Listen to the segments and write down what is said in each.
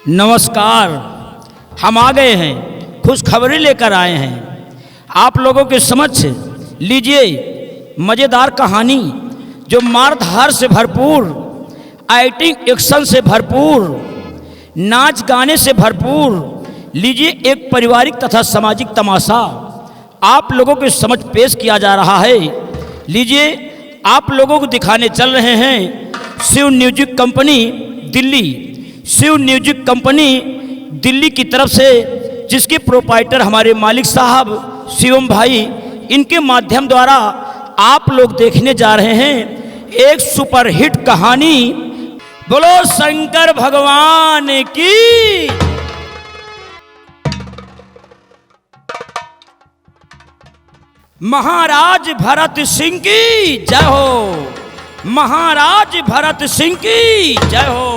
नमस्कार। हम आ गए हैं, खुशखबरी लेकर आए हैं आप लोगों के समक्ष। लीजिए मज़ेदार कहानी जो मारधार से भरपूर, एक्टिंग एक्शन से भरपूर, नाच गाने से भरपूर। लीजिए एक पारिवारिक तथा सामाजिक तमाशा आप लोगों के समक्ष पेश किया जा रहा है। लीजिए आप लोगों को दिखाने चल रहे हैं Shiv music company Delhi. Shiv music company Delhi की तरफ से, जिसके प्रोप्राइटर हमारे मालिक साहब शिवम भाई, इनके माध्यम द्वारा आप लोग देखने जा रहे हैं एक सुपरहिट कहानी। बोलो शंकर भगवान की। महाराज भरत सिंह की जय हो। महाराज भरत सिंह की जय हो।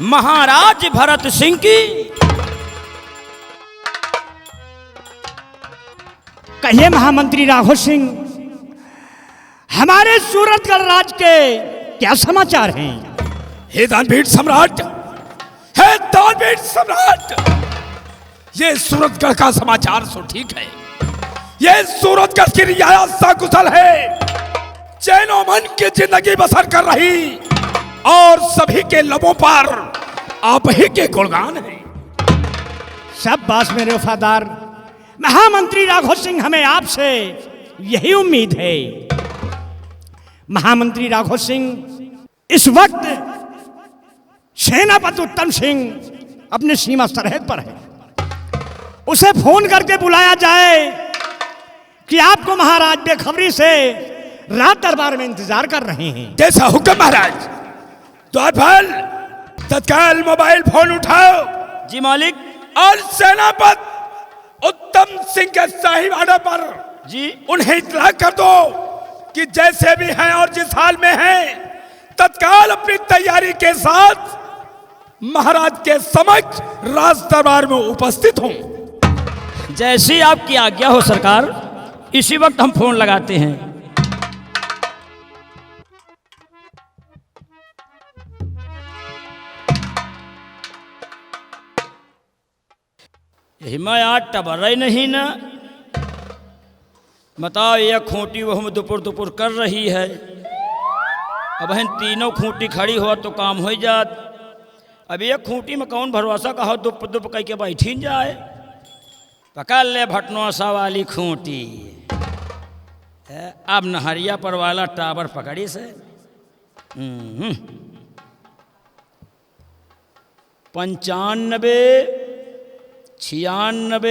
महाराज भरत सिंह की। कहिए महामंत्री राघव सिंह, हमारे सूरतगढ़ राज्य के क्या समाचार हैं? हे दानवीर सम्राट, हे दानवीर सम्राट, ये सूरतगढ़ का समाचार सो ठीक है। ये सूरतगढ़ की रियासत सकुशल है, चैनो मन की जिंदगी बसर कर रही और सभी के लबों पर आप ही के गुणगान हैं। शाबाश मेरे वफादार महामंत्री राघव सिंह, हमें आपसे यही उम्मीद है। महामंत्री राघव सिंह, इस वक्त सेनापति उत्तम सिंह अपने सीमा सरहद पर है। उसे फोन करके बुलाया जाए कि आपको महाराज बेखबरी से रात दरबार में इंतजार कर रहे हैं। जैसा हुक्म महाराज। द्वारपाल, तत्काल मोबाइल फोन उठाओ। जी मालिक। और सेनापति उत्तम सिंह के शाही ऑर्डर पर जी उन्हें इत्तला कर दो कि जैसे भी हैं और जिस हाल में हैं, तत्काल अपनी तैयारी के साथ महाराज के समक्ष राज दरबार में उपस्थित हों। जैसी आपकी आज्ञा हो सरकार, इसी वक्त हम फोन लगाते हैं। हिमायत टबर ही नहीं ना। बताओ, यह खूंटी वो हम दुपुर दुपुर कर रही है। अब हम तीनों खूंटी खड़ी हो तो काम हो जात। अब यह खूंटी में कौन भरोसा कहो दुप दुप कह के बैठी जाए। पकड़ ले भटनोसा वाली खूंटी। अब नहरिया पर वाला टावर पकड़ी से 95 96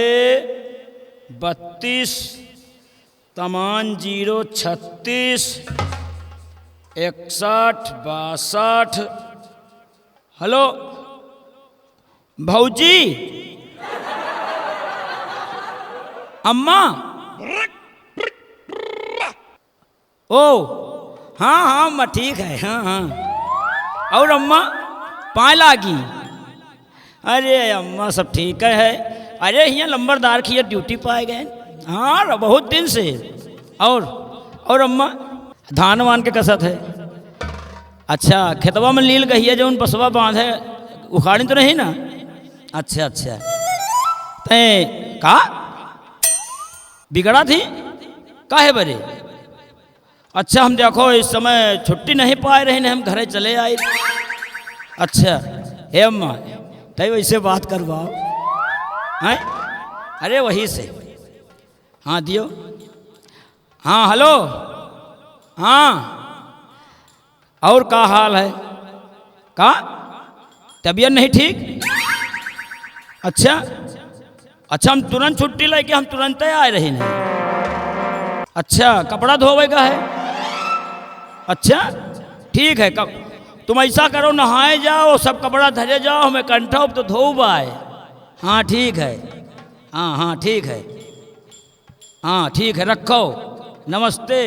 32 तमान 036 61 62। हेलो भौजी, अम्मा। ओ हाँ हाँ अम्मा ठीक है। हाँ हाँ। और अम्मा पाए लागी? अरे अम्मा सब ठीक है। अरे यहाँ लंबरदार की ड्यूटी पाए गए। हाँ बहुत दिन से। और अम्मा धान वान के कसत है? अच्छा, खेतवा में लील गई है जो उन पसवा बांध है, उखाड़ी तो नहीं ना? अच्छा अच्छा। ते का बिगड़ा थी काहे बरे? अच्छा, हम देखो इस समय छुट्टी नहीं पाए रहे न, हम घरे चले आए। अच्छा हे अम्मा, तय वैसे बात करवाओ हैं? अरे वही से। हाँ दियो। हाँ हेलो। हाँ और का हाल है? का तबीयत नहीं ठीक? अच्छा अच्छा, हम तुरंत छुट्टी लेके हम तुरंत आए रही नहीं। अच्छा, कपड़ा धोवे का है? अच्छा ठीक है। कब तुम ऐसा करो, नहाए जाओ, सब कपड़ा धरे जाओ, हमें कंठा तो धोब आए। हाँ ठीक है। हाँ हाँ ठीक है। हाँ ठीक है, रखो। नमस्ते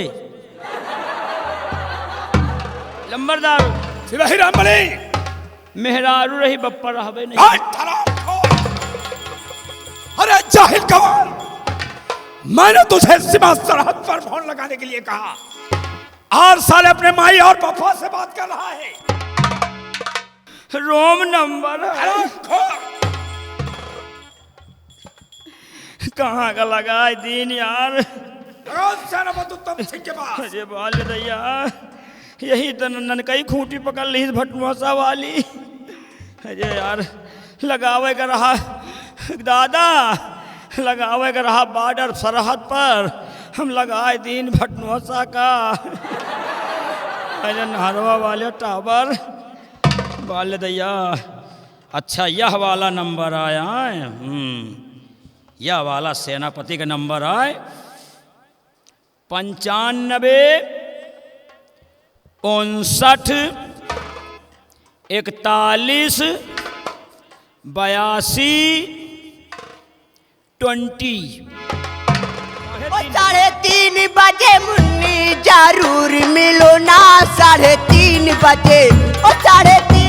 लंबरदार। सिपाही रामबली, मेहरारू रही बप्पा रहबे नहीं। अरे जाहिल गवार, मैंने तुझे सीमा सरहद पर फोन लगाने के लिए कहा और साले अपने माई और पापा से बात कर रहा है। रोम नंबर है। अरे खो। कहाँ का लगा है दिन यार। अरे सेनापति उत्तम सिंह के पास। अरे बाल दैया, यही तो ननकई खूंटी पकड़ ली भटमोसा वाली। अरे यार लगावे का रहा दादा, लगावे का रहा बॉर्डर सरहद पर, हम लगाए दिन भटमोसा का। अरे नहरवा वाले टावर बाल दैया। अच्छा यह वाला नंबर आया है। यह वाला सेनापति का नंबर आए 95 59 41 82 20। 3:30 बजे मुन्नी जरूर मिलो ना, 3:30 बजे। 3:30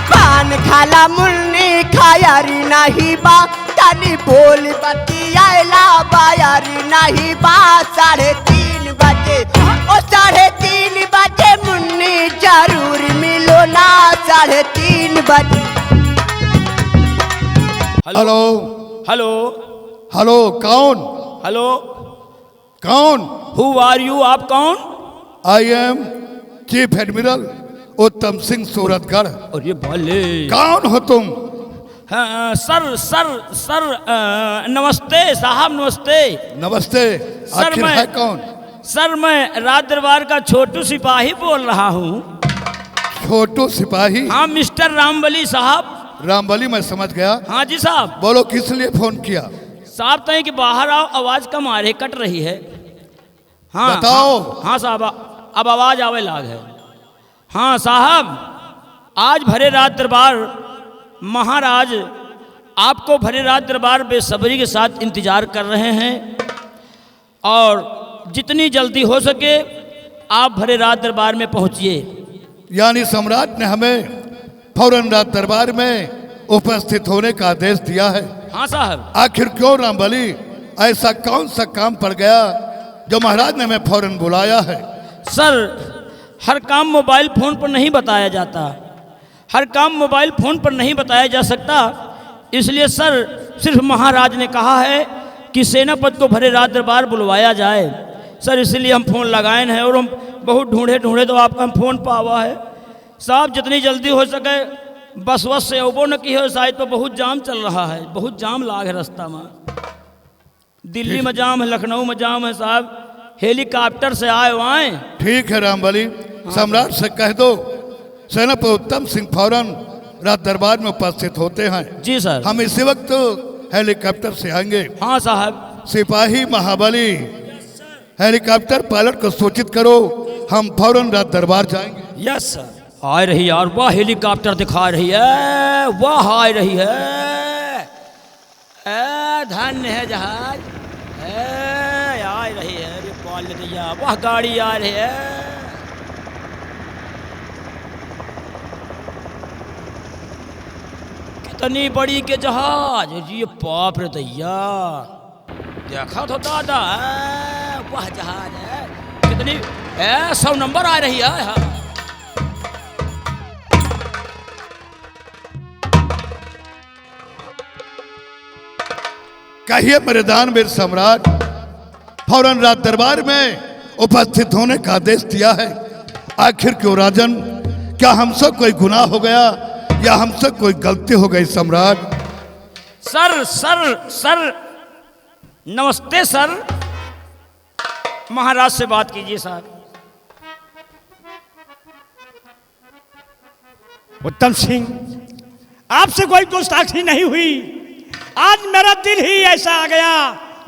पान खाला मुन्नी खायारी नहीं बा, तनी बोल बतियाला बायारी नहीं बा। 3:30 बजे 3:30 बजे मुन्नी जरूर मिलो ना, 3:30 बजे। हेलो हेलो हेलो कौन हेलो कौन? Who are you? आप कौन? आई एम चीफ एडमिरल उत्तम सिंह सूरतगढ़। और ये बोले कौन हो तुम? हाँ, सर सर सर नमस्ते साहब, नमस्ते। नमस्ते। सर आखिर मैं है कौन? सर मैं राज दरबार का छोटू सिपाही बोल रहा हूँ। छोटू सिपाही? हाँ मिस्टर रामबली साहब। रामबली, मैं समझ गया। हाँ जी साहब। बोलो किस लिए फोन किया? साहब तो कि बाहर आओ, आवाज कम आ रही, कट रही है। हाँ बताओ। हाँ साहब, अब आवाज आवे लाग है। हाँ साहब, आज भरे रात दरबार महाराज आपको भरे रात दरबार बेसब्री के साथ इंतजार कर रहे हैं, और जितनी जल्दी हो सके आप भरे रात दरबार में पहुंचिए। यानी सम्राट ने हमें फौरन रात दरबार में उपस्थित होने का आदेश दिया है। हाँ साहब। आखिर क्यों रामबली, ऐसा कौन सा काम पड़ गया जो महाराज ने हमें फौरन बुलाया है? सर हर काम मोबाइल फ़ोन पर नहीं बताया जाता, हर काम मोबाइल फ़ोन पर नहीं बताया जा सकता, इसलिए सर सिर्फ महाराज ने कहा है कि सेनापति को भरे रात दरबार बुलवाया जाए। सर इसलिए हम फ़ोन लगाए हैं, और हम बहुत ढूंढे ढूंढे तो आपका हम फ़ोन पावा है। साहब जितनी जल्दी हो सके बस वस से अबो न की हो, शायद तो बहुत जाम चल रहा है, बहुत जाम लाग है रास्ता में। दिल्ली में जाम है, लखनऊ में जाम है साहब, हेलीकॉप्टर से आए आए। ठीक है रामबली, सम्राट से कह दो सेनापति उत्तम सिंह फौरन रात दरबार में उपस्थित होते हैं। जी सर। हम इसी वक्त हेलीकॉप्टर से आएंगे। हाँ साहब। सिपाही महाबली, हेलीकॉप्टर पायलट को सूचित करो, हम फौरन रात दरबार जाएंगे। Yes sir. आ रही यार, वाह हेलीकॉप्टर दिखा रही है, वाह आ रही है, धन्य है जहाज, आ रही है, अरे पाल दिया, वाह गाड़ी आ रही है। कितनी बड़ी के जहाज, ये बाप रे दैया, देखा तो दादा, वाह जहाज है, कितनी 100 नंबर आ रही है। कहिए मेरे दानवीर सम्राट, फौरन रात दरबार में उपस्थित होने का आदेश दिया है। आखिर क्यों राजन, क्या हमसे कोई गुनाह हो गया या हमसे कोई गलती हो गई सम्राट? सर सर सर नमस्ते सर, महाराज से बात कीजिए साहब। उत्तम सिंह, आपसे कोई गुस्ताखी नहीं हुई, आज मेरा दिल ही ऐसा आ गया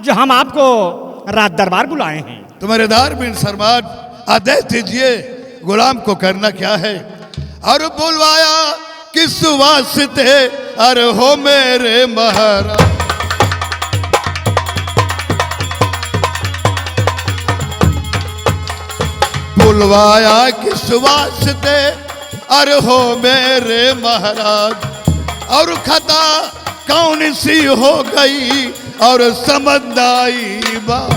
जो हम आपको रात दरबार बुलाए हैं। तो मेरे दानवीर सम्राट आदेश दीजिए, गुलाम को करना क्या है? और बुलवाया किस वास्ते, अरे हो मेरे महाराज, बुलवाया किस वास्ते, अरे हो मेरे महाराज, और खता कौन सी हो गई और समझ आई बात,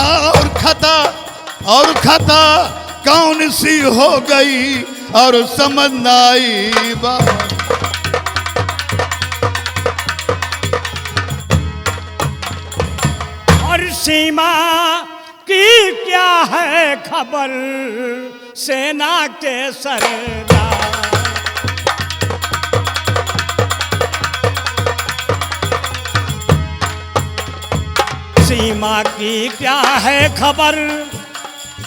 और खता कौन सी हो गई और समझ न आई बाबा। और सीमा की क्या है खबर, सेना के सरदार। सीमा की क्या है खबर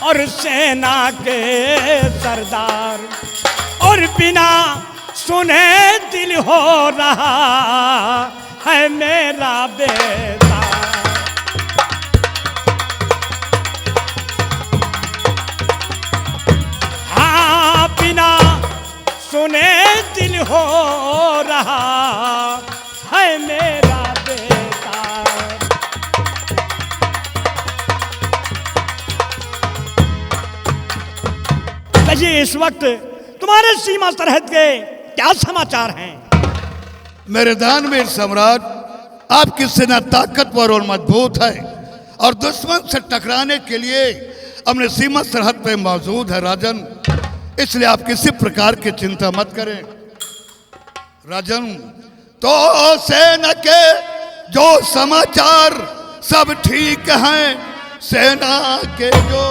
और सेना के सरदार, और बिना सुने दिल हो रहा है मेरा बेटा। हाँ, बिना सुने दिल हो रहा है मेरा बेटा। जी इस वक्त तुम्हारे सीमा सरहद के क्या समाचार हैं? मेरे दानवीर सम्राट, आपकी सेना ताकतवर और मजबूत है और दुश्मन से टकराने के लिए अपने सीमा सरहद पे मौजूद है राजन। इसलिए आप किसी प्रकार की चिंता मत करें राजन। तो सेना के जो समाचार सब ठीक हैं, सेना के जो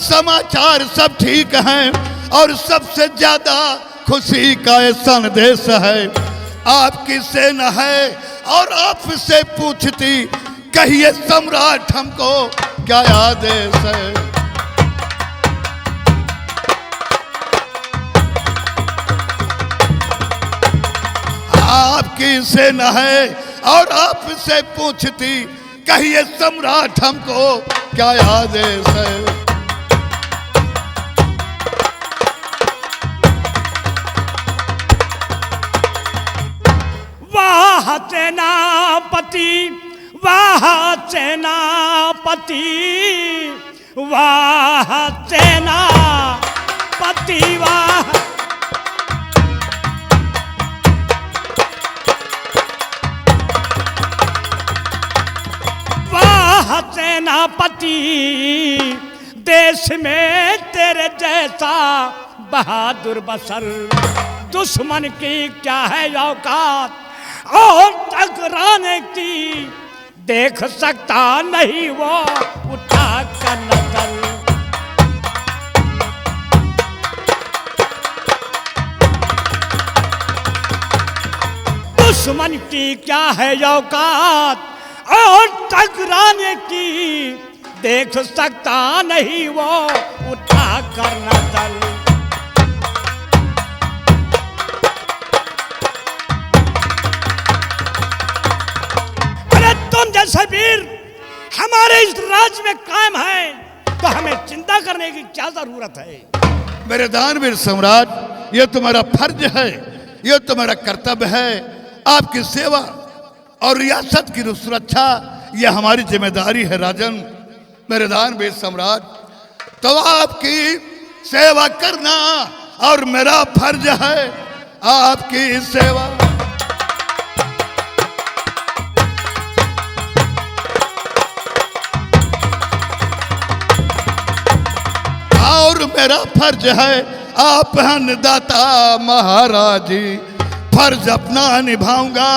समाचार सब ठीक हैं, और सबसे ज्यादा खुशी का ये संदेश है। आपकी सेना है और आपसे पूछती, कहिए सम्राट हमको क्या आदेश है। आपकी सेना है और आपसे पूछती, कहिए सम्राट हमको क्या आदेश है। वाह सेनापति, वाह सेनापति, वाह सेनापति, वाह। वाह सेनापति, देश में तेरे जैसा बहादुर बसर। दुश्मन की क्या है औकात और टकराने की, देख सकता नहीं वो उठा कर नजर। दुश्मन की क्या है औकात और टकराने की, देख सकता नहीं वो उठा कर नजर। तुम जैसे वीर हमारे इस राज्य में कायम है, तो हमें चिंता करने की क्या जरूरत है? मेरे दानवीर सम्राट, यह तुम्हारा फर्ज है, यह तुम्हारा कर्तव्य है। आपकी सेवा और रियासत की सुरक्षा यह हमारी जिम्मेदारी है राजन। मेरे दानवीर सम्राट, तो आपकी सेवा करना और मेरा फर्ज है आपकी सेवा। और मेरा फर्ज है आप अन्नदाता महाराज जी, फर्ज अपना निभाऊंगा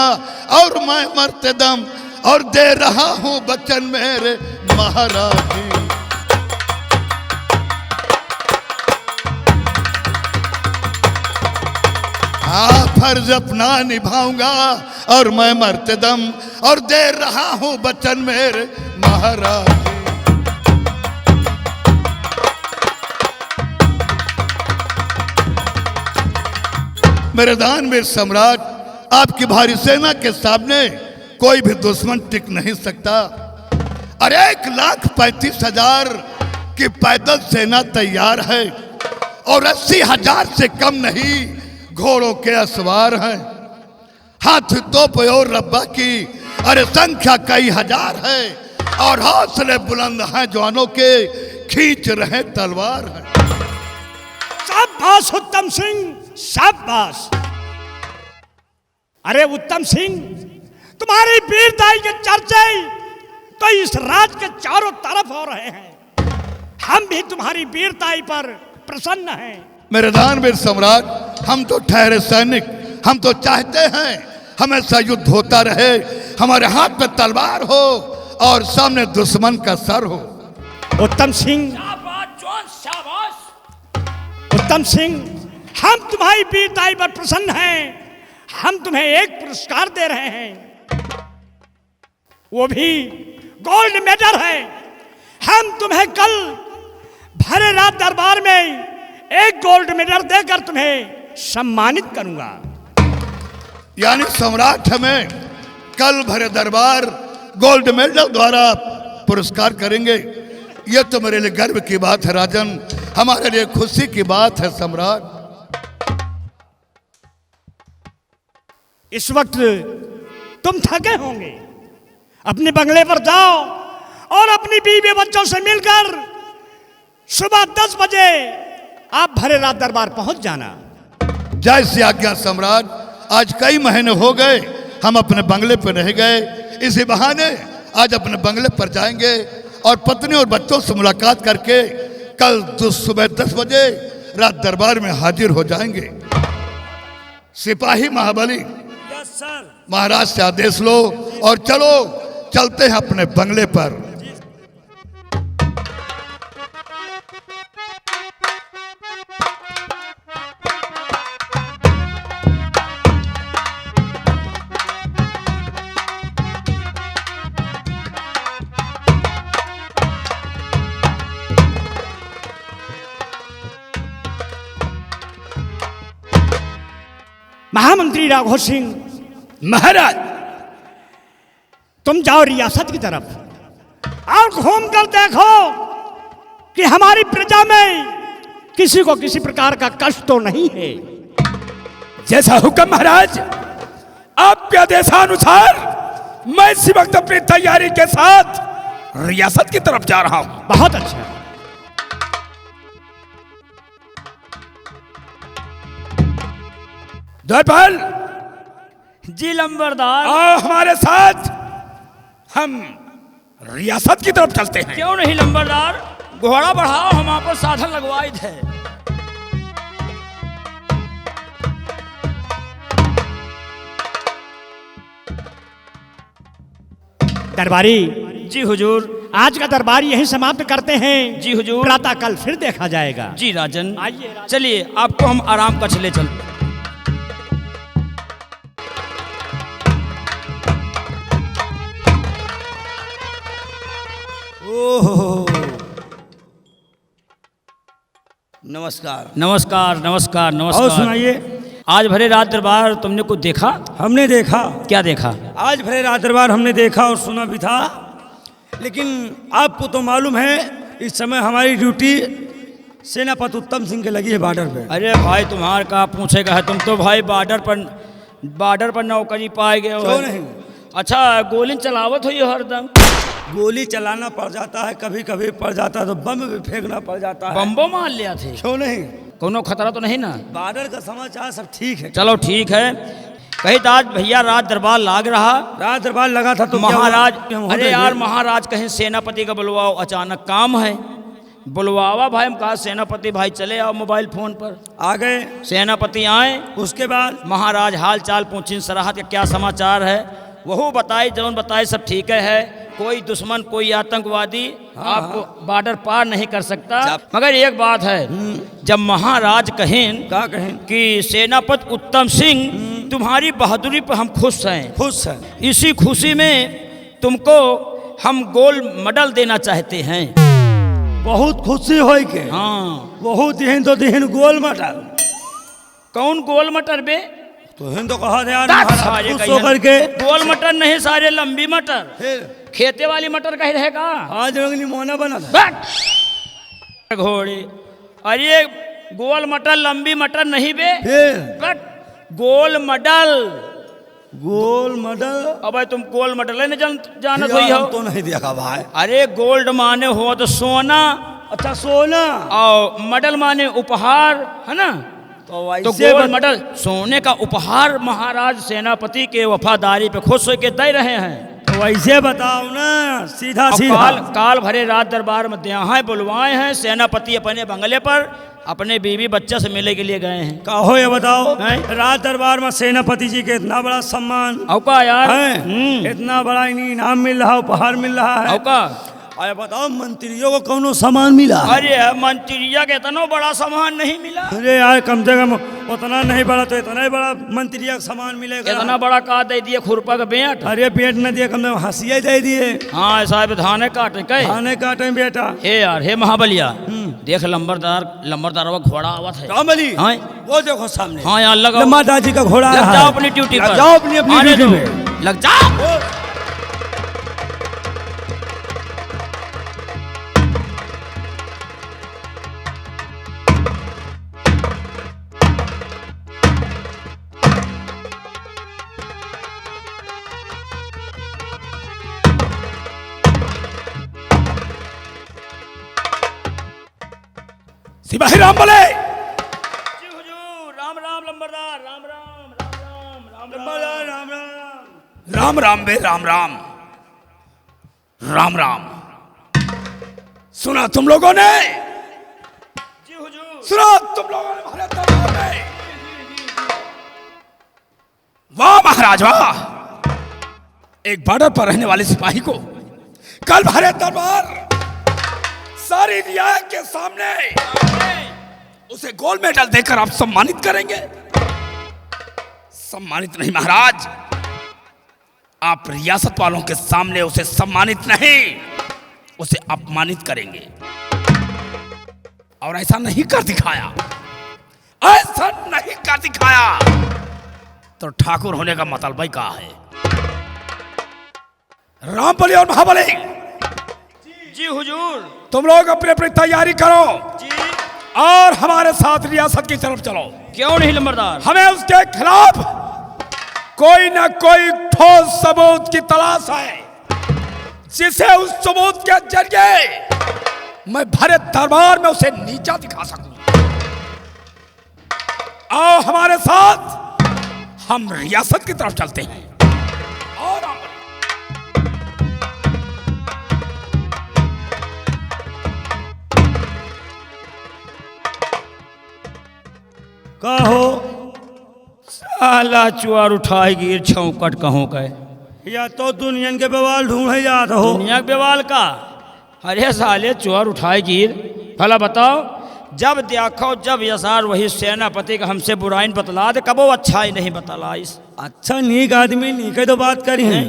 और मैं मरते दम और दे रहा हूं वचन मेरे महाराज जी। फर्ज अपना निभाऊंगा और मैं मरते दम और दे रहा हूं वचन मेरे महाराज जी। मेरे दानवीर सम्राट, आपकी भारी सेना के सामने कोई भी दुश्मन टिक नहीं सकता। और 1,35,000 की पैदल सेना तैयार है और 80,000 से कम नहीं घोड़ों के असवार हैं। हाथ तोप और रब्बा की अरे संख्या कई हजार है और हौसले बुलंद हैं जवानों के, खींच रहे तलवार हैं। शाबाश उत्तम सिंह, शाबाश। अरे उत्तम सिंह, तुम्हारी वीरताई के चर्चे तो इस राज्य के चारों तरफ हो रहे हैं। हम भी तुम्हारी वीरताई पर प्रसन्न हैं। मेरे दानवीर सम्राट, हम तो ठहरे सैनिक, हम तो चाहते हैं हमेशा युद्ध होता रहे, हमारे हाथ में तलवार हो और सामने दुश्मन का सर हो। उत्तम सिंह, शाबाश जॉन, शाबाश। उत्तम सिंह, हम तुम्हारी वीरताई पर प्रसन्न हैं। हम तुम्हें एक पुरस्कार दे रहे हैं, वो भी गोल्ड मेडल है। हम तुम्हें कल भरे रात दरबार में एक गोल्ड मेडल देकर तुम्हें सम्मानित करूंगा। यानी सम्राट हमें कल भरे दरबार गोल्ड मेडल द्वारा पुरस्कार करेंगे। यह तो मेरे लिए गर्व की बात है राजन, हमारे लिए खुशी की बात है सम्राट। इस वक्त तुम थके होंगे, अपने बंगले पर जाओ और अपनी बीवी बच्चों से मिलकर सुबह 10 बजे आप भरे रात दरबार पहुंच जाना। जय श्री आज्ञा सम्राट। आज कई महीने हो गए हम अपने बंगले पर रह गए, इसी बहाने आज अपने बंगले पर जाएंगे और पत्नी और बच्चों से मुलाकात करके कल सुबह 10 बजे रात दरबार में हाजिर हो जाएंगे। सिपाही महाबली, यस सर। महाराज से आदेश लो और चलो चलते हैं अपने बंगले पर। महामंत्री राघव सिंह, महाराज, तुम जाओ रियासत की तरफ और घूम कर देखो कि हमारी प्रजा में किसी को किसी प्रकार का कष्ट तो नहीं है। जैसा हुक्म महाराज, आपके आदेशानुसार मैं इसी वक्त अपनी तैयारी के साथ रियासत की तरफ जा रहा हूं। बहुत अच्छा। द्वारपाल, जी लंबरदार। आओ हमारे साथ, हम रियासत की तरफ चलते हैं। क्यों नहीं लंबरदार, घोड़ा बढ़ाओ, हम आपको साधन लगवाई थे। दरबारी जी हुजूर। आज का दरबार यहीं समाप्त करते हैं। जी हुजूर। प्रातः कल फिर देखा जाएगा। जी राजन, आइए राजन। चलिए आपको हम आराम कक्ष ले चलते। नमस्कार। नमस्कार नमस्कार और नमस्कार। सुनाइए। आज भरे रात दरबार तुमने कुछ देखा? हमने देखा, क्या देखा? आज भरे रात दरबार हमने देखा और सुना भी था, लेकिन आपको तो मालूम है इस समय हमारी ड्यूटी सेनापति उत्तम सिंह के लगी है बॉर्डर पे। अरे भाई तुम्हार का पूछेगा है, तुम तो भाई बॉर्डर पर नौकरी पाए गए हो। क्यों नहीं? अच्छा, गोली चलावत हो ये हरदम? गोली चलाना पड़ जाता है, कभी कभी पड़ जाता है तो बम भी फेंकना पड़ जाता है। बम्बो मार लिया थे? क्यों नहीं? कोनो खतरा तो नहीं ना? बॉर्डर का समाचार सब ठीक है। चलो ठीक है। कहीं तो आज भैया रात दरबार लाग रहा। रात दरबार लगा था तो क्या हुआ? महाराज, हम अरे होते यार थे। महाराज कहीं सेनापति का बुलवाओ, अचानक काम है। बुलवावा भाई, हम कहा सेनापति भाई चले आओ मोबाइल फोन पर। आ गए। सेनापति आए, उसके बाद महाराज हाल चाल पूछी, सराहत का क्या समाचार है, वह बताई, जौन बताए सब ठीक है। कोई दुश्मन, कोई आतंकवादी आपको बॉर्डर पार नहीं कर सकता। मगर एक बात है, जब महाराज कहें क्या कहें कि सेनापति उत्तम सिंह तुम्हारी बहादुरी पर हम खुश हैं, खुश है। इसी खुशी में तुमको हम गोल्ड मेडल देना चाहते हैं। बहुत खुशी हो के। हाँ। बहुत दिन तो दिन गोल मटर। कौन गोल मटर बे? तो हिंद तो कहा यार सारे खुश कहीं होकर के। गोल मटर नहीं, सारे लंबी मटर, फिर खेते वाली मटर कहीं रहेगा। आज रंगली मोना बना था। बैठ घोड़ी, अरे गोल मटर लंबी मटर नहीं बे, फिर बैठ गोल मडल। गोल मडल। अब तुम गोल मडल नहीं जानत फिर हुई हो? तो नहीं देखा भाई। अरे गोल्ड माने हो तो सोना अच्छा सोना। और मडल माने उपहार, है ना? तो तो वैसे गोल्ड मेडल सोने का उपहार महाराज सेनापति के वफादारी पे खुश होकर दे रहे हैं। तो वैसे बताओ ना, सीधा और सीधा। काल भरे रात दरबार में यहाँ बुलवाए हैं। सेनापति अपने बंगले पर अपने बीवी बच्चा से मिलने के लिए गए हैं। कहो ये बताओ, हैं? राज दरबार में सेनापति जी के इतना बड़ा सम्मान औका यार है, इतना बड़ा इनाम मिल रहा, उपहार मिल रहा है। औका। अरे बताओ, मंत्रियों को कौनो सामान मिला? अरे मंत्रिया के इतना बड़ा सामान नहीं मिला। अरे यार, कम से कम उतना नहीं बड़ा तो इतना ही बड़ा मंत्रिया का सामान मिलेगा। इतना बड़ा का दे दिए खुरपा का बेट। अरे पेट न दिए, कम से कम हंसिया दे दिए। हाँ साहब, धाने काटे कहे। खाने काटे बेटा। हे यार, हे महाबलिया, देख लंबरदार घोड़ा आवत है। कामली, हाँ वो देखो सामने। हाँ यार लगाओ। माता जी का घोड़ा लग है। जाओ अपनी ड्यूटी पर। लग जाओ अपनी आने ड्यूटी दो। पे। लग जाओ। सिपाही राम बोले। जी हुजूर, राम राम लंबरदार, राम राम राम राम राम लंबरदार, राम राम। राम राम बे राम राम राम राम। सुना तुम लोगों ने, जी हुजूर। सुना तुम लोगों ने भारत दरबार में। वाह महाराज वाह, एक बॉर्डर पर रहने वाले सिपाही को कल भारत दरबार सारी रियायत के सामने उसे गोल्ड मेडल देकर आप सम्मानित करेंगे। सम्मानित नहीं महाराज, आप रियासत वालों के सामने उसे सम्मानित नहीं, उसे अपमानित करेंगे। और ऐसा नहीं कर दिखाया, ऐसा नहीं कर दिखाया तो ठाकुर होने का मतलब ही कहा है। रामबली और महाबली, जी हुजूर। तुम लोग अपनी अपनी तैयारी करो जी। और हमारे साथ रियासत की तरफ चलो। क्यों नहीं लंबरदार? हमें उसके खिलाफ कोई ना कोई ठोस सबूत की तलाश है, जिसे उस सबूत के जरिए मैं भारत दरबार में उसे नीचा दिखा सकूं। आओ हमारे साथ, हम रियासत की तरफ चलते हैं। और कहो, साला चुआर उठाई गिर छौकट कहूँ कहे। या तो दुनिया के बवाल ढूंढे जात हो। दुनिया के बेवाल का। अरे साले चोर उठाए गिर। भला बताओ, जब देखो जब यसार वही सेनापति का हमसे बुराई बतला दे, कबो अच्छा ही नहीं बतलाइस। अच्छा नीक आदमी नीके तो बात करी है,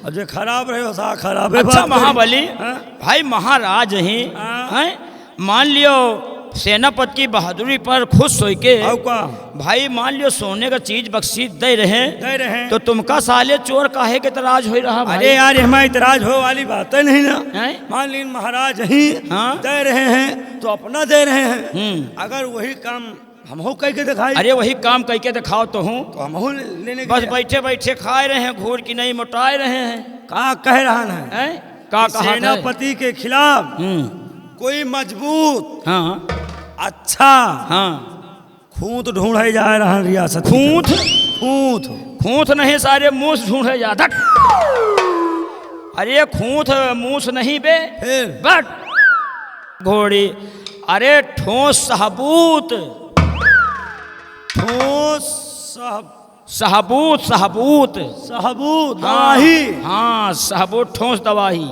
और जो खराब रहे हो सा खराब है। अच्छा महाबली, हाँ? भाई महाराज ही हाँ। हैं, मान लियो सेनापति की बहादुरी पर खुश हो के आओ का भाई मान लियो सोने का चीज बख्शी दे रहे हैं तो तुमका साले चोर काहे के तराज हो रहा भाई? अरे यार, हमारी इतराज हो वाली बात है नहीं ना। हैं? मान लीन महाराज ही हाँ? दे रहे हैं तो अपना दे रहे हैं। हम्म। अगर वही काम हम हो कह के दिखाई, अरे वही काम कह के दिखाओ तो हूँ, तो हम हो लेने के बस लिए। बैठे बैठे खाए रहे हैं, घूर की नहीं मोटाए रहे हैं। का कह रहा है हैं? का कहा था? सेनापति के खिलाफ हम्म। कोई मजबूत हाँ अच्छा हाँ। खूंत ढूंढे जा रहा है रियासत। खूंत? खूंत खूंत नहीं, सारे मूस ढूंढे जाता। अरे खूंत मूस नहीं बे, फिर बट घोड़ी। अरे ठोस सहबूत। ठोस सहबूत सहबूत साहबूत हाँ, दवाही। हाँ सहबूत ठोस दवाही।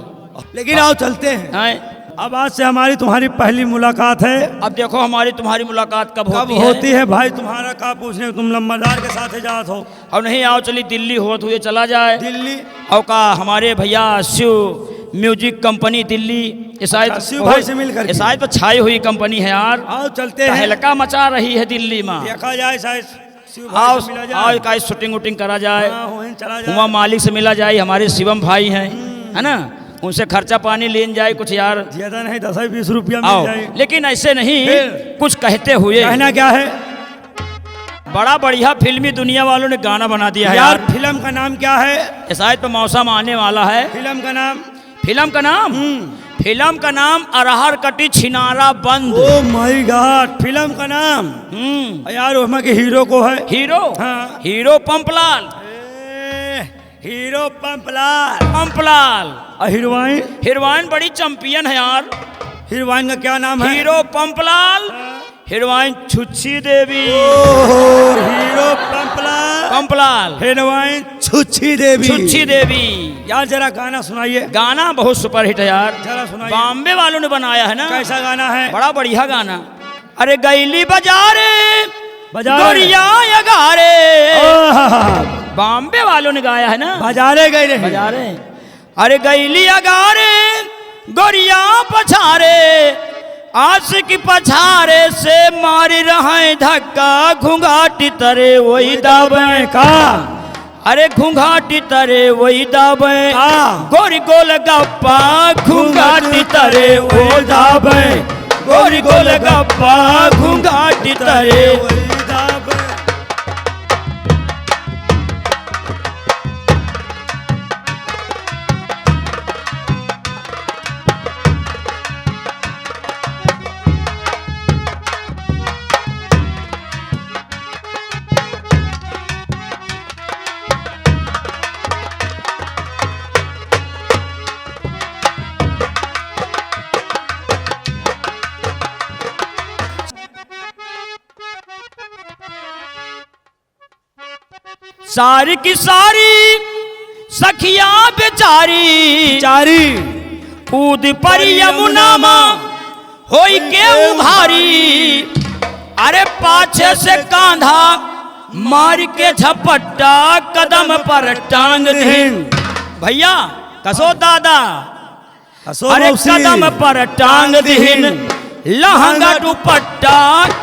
लेकिन आओ चलते हैं। हैं? अब आज से हमारी तुम्हारी पहली मुलाकात है। अब देखो हमारी तुम्हारी मुलाकात कब कब होती होती है भाई? तुम्हारा का पूछने, तुम लंबरदार के साथ ही जात हो। और नहीं आओ चली दिल्ली होत हुए चला जाए। दिल्ली? और का हमारे भैया शिव म्यूजिक कंपनी दिल्ली, अच्छा, शिव भाई से मिल करके। शायद तो छाई हुई कंपनी है यार। आओ चलते हैं, तहलका मचा रही है दिल्ली में। देखा जाए शायद शिव भाई आओ से मिला आओ जाए। का शूटिंग वूटिंग करा जाए, हाँ, वहीं चला हुआ जाए। मालिक से मिला जाए, हमारे शिवम भाई हैं, है ना, उनसे खर्चा पानी लेन जाए कुछ यार। ज्यादा नहीं, 10-20 रुपया मिल आओ, जाए। लेकिन ऐसे नहीं, फिर? कुछ कहते हुए। कहना क्या है बड़ा बढ़िया फिल्मी दुनिया वालों ने गाना बना दिया है यार? यार। फिल्म का नाम क्या है? शायद तो मौसम आने वाला है। फिल्म का नाम फिल्म का नाम? फिल्म का नाम अरहर कटी छिनारा बंद। ओ माय गॉड, फिल्म का नाम? यार उसमें के हीरो को है? हीरो? हाँ। हीरो पंपलाल। हीरो पंपलाल। पंपलाल। और हीरोइन? हीरोइन बड़ी चैंपियन है यार। हीरोइन का क्या नाम है? हीरो पंपलाल, हीरोइन छुच्छी देवी। ओहो, हीरो पंपलाल, पंपलाल, हीरोइन छुच्छी देवी। छुच्छी देवी। यार जरा गाना सुनाइए। गाना बहुत सुपरहिट है यार, जरा सुनाइए। बॉम्बे वालों ने बनाया है ना। कैसा गाना है? बड़ा बढ़िया गाना। अरे गैली बाजारे बाजारे। गोरिया यगारे, आहा, बॉम्बे वालों ने गाया है ना। बाजारे गए रहे। बाजारे। अरे गैली अगारे गोरिया पछारे, आशिक पछारे से मार रहे धक्का, घूंघाटी तरे वही दाबे का। अरे घूंघाटी तरे वही दाबे गोरी गोल गप्पा, घूंघाटी तरे वो दाबे गोरी गोल गप्पा, घूंघाटी तरे वही दाबे। सारी की सारी सखिया बेचारी, चारी कूद पर यमुना माँ होई के उभारी, अरे पाछे से कांधा मार के झपट्टा, कदम पर टांग दिन। भैया कसो दादा, अरे कदम पर टांग दिन, लहंगा दुपट्टा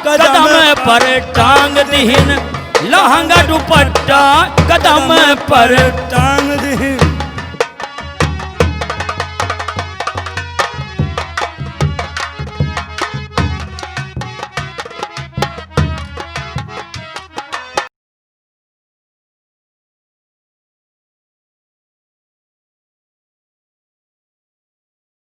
कदम पर टांग दिन, लहंगा दुपट्टा कदम पर टांग